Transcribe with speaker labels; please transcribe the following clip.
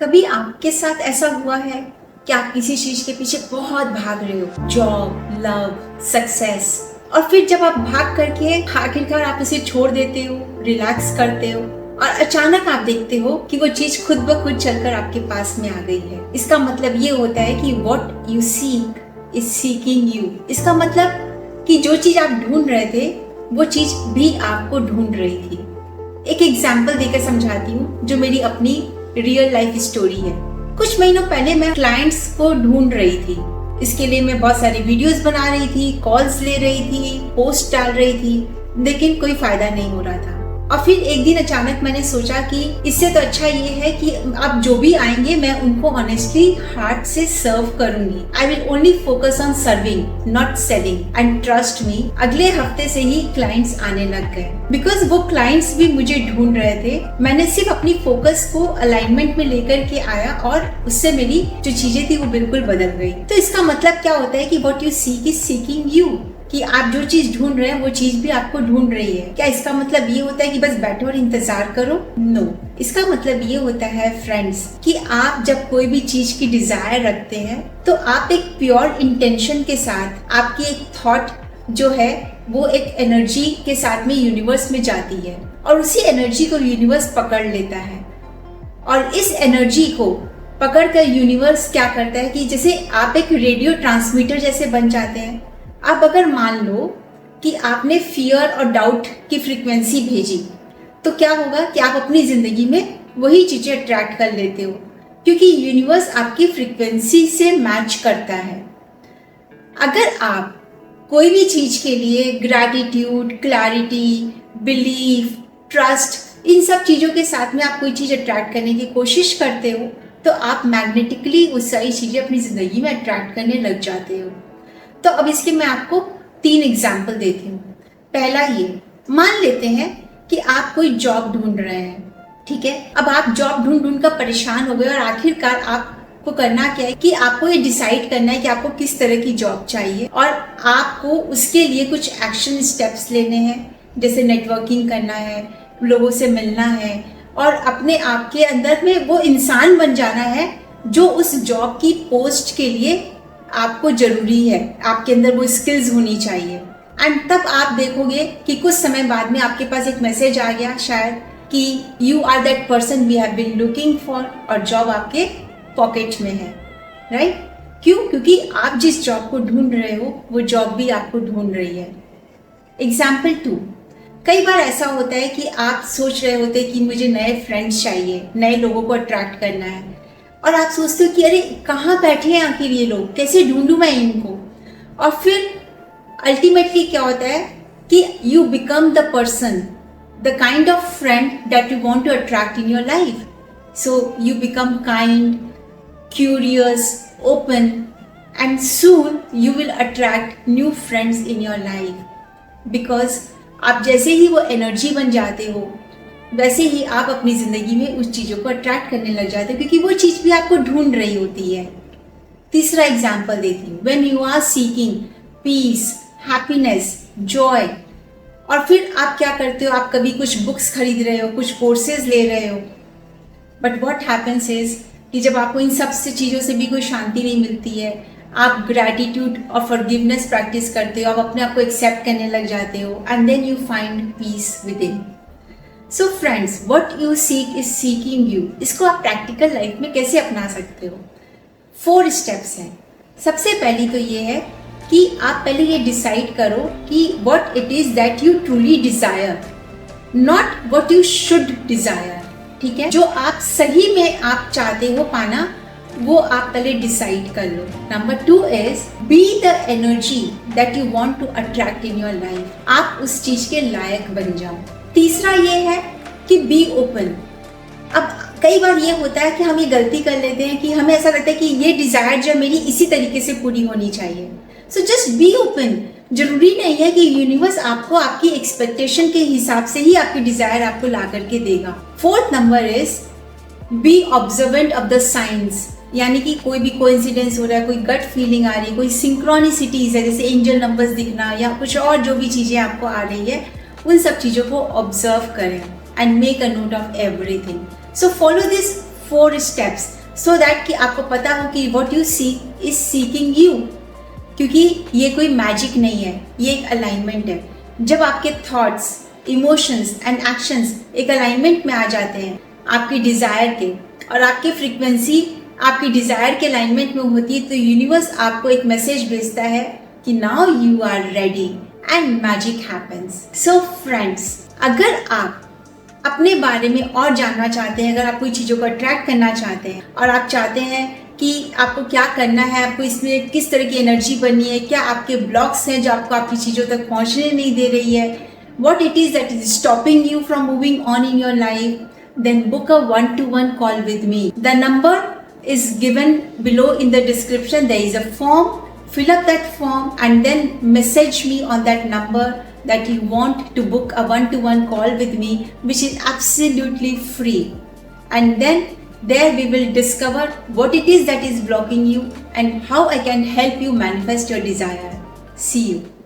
Speaker 1: कभी आपके साथ ऐसा हुआ है कि आप किसी चीज के पीछे बहुत भाग रहे हो, जॉब, लव, सक्सेस, और फिर जब आप भाग करके आखिरकार आप उसे छोड़ देते हो, रिलैक्स करते हो और अचानक आप देखते हो कि वो चीज खुद ब खुद चलकर आपके पास में आ गई है। इसका मतलब ये होता है कि what you seek is seeking you। इसका मतलब कि जो चीज आप ढूंढ रहे थे वो चीज भी आपको ढूंढ रही थी। एक एग्जाम्पल देकर समझाती हूँ जो मेरी अपनी रियल लाइफ स्टोरी है। कुछ महीनों पहले मैं क्लाइंट्स को ढूंढ रही थी। इसके लिए मैं बहुत सारी वीडियोस बना रही थी, कॉल्स ले रही थी, पोस्ट डाल रही थी, लेकिन कोई फायदा नहीं हो रहा था। और फिर एक दिन अचानक मैंने सोचा कि इससे तो अच्छा ये है कि अब जो भी आएंगे मैं उनको ऑनेस्टली हार्ट से सर्व करूंगी। I will only focus on serving, not selling. And trust me, अगले हफ्ते से ही क्लाइंट्स आने लग गए। बिकॉज वो क्लाइंट्स भी मुझे ढूंढ रहे थे। मैंने सिर्फ अपनी फोकस को अलाइनमेंट में लेकर के आया और उससे मेरी जो चीजें थी वो बिल्कुल बदल गई। तो इसका मतलब क्या होता है कि what you seek is seeking you, कि आप जो चीज ढूंढ रहे हैं वो चीज भी आपको ढूंढ रही है। क्या इसका मतलब ये होता है कि बस बैठो और इंतजार करो? नो, इसका मतलब ये होता है फ्रेंड्स कि आप जब कोई भी चीज की डिजायर रखते हैं तो आप एक प्योर इंटेंशन के साथ, आपकी एक थॉट जो है वो एक एनर्जी के साथ में यूनिवर्स में जाती है और उसी एनर्जी को यूनिवर्स पकड़ लेता है। और इस एनर्जी को पकड़कर यूनिवर्स क्या करता है कि जैसे आप एक रेडियो ट्रांसमीटर जैसे बन जाते हैं। अब अगर मान लो कि आपने फियर और डाउट की फ्रीक्वेंसी भेजी तो क्या होगा कि आप अपनी जिंदगी में वही चीजें अट्रैक्ट कर लेते हो, क्योंकि यूनिवर्स आपकी फ्रीक्वेंसी से मैच करता है। अगर आप कोई भी चीज के लिए ग्रैटिट्यूड, क्लैरिटी, बिलीफ, ट्रस्ट, इन सब चीजों के साथ में आप कोई चीज अट्रैक्ट करने की कोशिश करते हो तो आप मैग्नेटिकली उस सारी चीजें अपनी जिंदगी में अट्रैक्ट करने लग जाते हो। तो अब इसके मैं आपको 3 एग्जाम्पल देती हूँ। पहला ये, मान लेते हैं कि आप कोई जॉब ढूंढ रहे हैं, ठीक है। अब आप जॉब ढूंढ कर परेशान हो गए और आखिरकार आपको करना क्या है कि आपको ये डिसाइड करना है कि आपको किस तरह की जॉब चाहिए और आपको उसके लिए कुछ एक्शन स्टेप्स लेने हैं। जैसे नेटवर्किंग करना है, लोगों से मिलना है और अपने आप के अंदर में वो इंसान बन जाना है जो उस जॉब की पोस्ट के लिए आपको जरूरी है। आपके अंदर वो स्किल्स होनी चाहिए। एंड तब आप देखोगे कि कुछ समय बाद में आपके पास एक मैसेज आ गया शायद कि you are that person we have been looking for, और जॉब आपके पॉकेट में है, राइट? क्यों? क्योंकि आप जिस जॉब को ढूंढ रहे हो वो जॉब भी आपको ढूंढ रही है। एग्जाम्पल 2, कई बार ऐसा होता है कि आप सोच रहे होते कि मुझे नए फ्रेंड्स चाहिए, नए लोगों को अट्रैक्ट करना है, और आप सोचते हो कि अरे कहाँ बैठे हैं आखिर ये लोग, कैसे ढूंढूं मैं इनको। और फिर अल्टीमेटली क्या होता है कि you become the person, the kind of friend that you want to attract in your life. So you become kind, curious, open, and soon you will attract new friends in your life. Because आप जैसे ही वो energy बन जाते हो वैसे ही आप अपनी जिंदगी में उस चीजों को अट्रैक्ट करने लग जाते हो, क्योंकि वो चीज भी आपको ढूंढ रही होती है। तीसरा एग्जाम्पल देती हूँ। When you are seeking peace, happiness, joy, और फिर आप क्या करते हो, आप कभी कुछ बुक्स खरीद रहे हो, कुछ कोर्सेज ले रहे हो, बट व्हाट हैपेंस इज कि जब आपको इन सब से चीजों से भी कोई शांति नहीं मिलती है, आप ग्रैटिट्यूड और फॉरगिवनेस प्रैक्टिस करते हो, आप अपने आप को एक्सेप्ट करने लग जाते हो, and then you find peace within. So friends, what you seek is seeking you. इसको आप प्रैक्टिकल लाइफ में कैसे अपना सकते हो? 4 स्टेप्स हैं। सबसे पहली तो ये है कि आप पहले ये डिसाइड करो कि what it is that you truly desire, not what you should desire, ठीक है। जो आप सही में आप चाहते हो पाना वो आप पहले डिसाइड कर लो। Number 2 is be the energy that you want to attract in your life. आप उस चीज के लायक बन जाओ। तीसरा ये है कि बी ओपन। अब कई बार ये होता है कि हम ये गलती कर लेते हैं कि हमें ऐसा लगता है कि ये डिजायर जो मेरी इसी तरीके से पूरी होनी चाहिए। So just be open. जरूरी नहीं है कि यूनिवर्स आपको आपकी एक्सपेक्टेशन के हिसाब से ही आपकी डिजायर आपको ला करके देगा। 4th number is be observant of the science. यानी कि कोई भी कोइंसिडेंस हो रहा है, कोई गट फीलिंग आ रही है, कोई सिंक्रोनिसिटीज है, जैसे एंजल नंबर्स दिखना या कुछ और जो भी चीजें आपको आ रही है, उन सब चीजों को ऑब्जर्व करें and make a note of everything. So follow this 4 steps so that कि आपको पता हो कि what you seek is seeking you, क्योंकि ये कोई मैजिक नहीं है, ये एक अलाइनमेंट है। जब आपके थॉट्स, इमोशंस एंड एक्शंस एक अलाइनमेंट में आ जाते हैं आपकी डिज़ायर के, और आपकी फ्रीक्वेंसी आपकी डिज़ायर के अलाइनमेंट में होती है, तो यूनिवर्स आपको एक मैसेज भेजता है कि now you are ready and magic happens. So friends, अगर आप अपने बारे में और जानना चाहते हैं, अगर आप कोई चीज़ों को अट्रैक्ट करना चाहते हैं और आप चाहते हैं कि आपको क्या करना है, आपको इसमें किस तरह की एनर्जी बननी है, क्या आपके ब्लॉक्स हैं जो आपको आपकी चीज़ों तक पहुंचने नहीं दे रही है, what it is that is stopping you from moving on in your life, then book a 1-to-1 call with me. The number is given below in the description. There is a form. Fill up that form and then message me on that number that you want to book a 1-to-1 call with me, which is absolutely free. And then there we will discover what it is that is blocking you and how I can help you manifest your desire. See you.